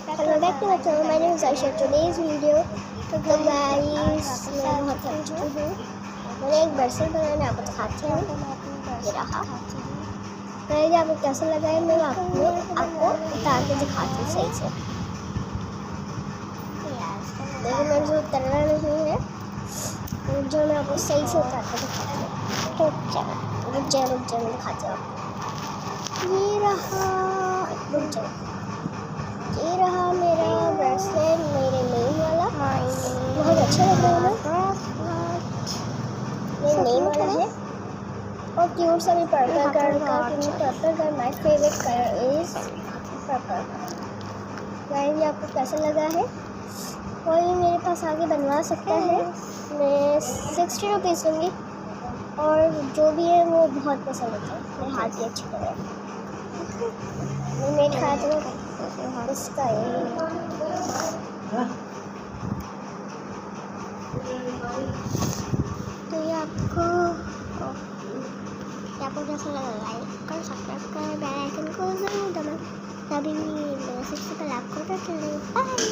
Hello back to my channel, my name is Ayesha. Today's video तो guys मैं बहुत थक चुकी हूँ। मैंने एक बर्सन बनाने आपको दिखाती हूँ। ये रहा गाइस, आपको कैसा लगा है मैं आपको उतार के दिखाती हूँ सही से। लेकिन मेरे से उतरना नहीं है, जो मैं आपको सही से उतार के दिखाती हूँ। तो रुक जाए दिखाती हूँ आपको। ये रहा मेरा ब्रेसलेट, मेरे नेम वाला। बहुत अच्छा लग रहा है ना, मेरे नेम वाला है और क्यूट सा भी पर्पल कलर का, क्योंकि purple colour my favourite colour is purple. Guys ये आपको कैसा लगा है? कोई मेरे पास आगे बनवा सकता है, मैं 60 रुपीज़ लूँगी। और जो भी है वो बहुत पसंद होता है, मेरे हाथ भी अच्छे लग रहे हैं। मैं खाया तो इसका तो ये आपको कैसा लगा लाइक कर, सब्सक्राइब कर, बेल आइकन को जरूर दबाएं, तभी मेरे सबसे पहले आपको पता चले। बाय।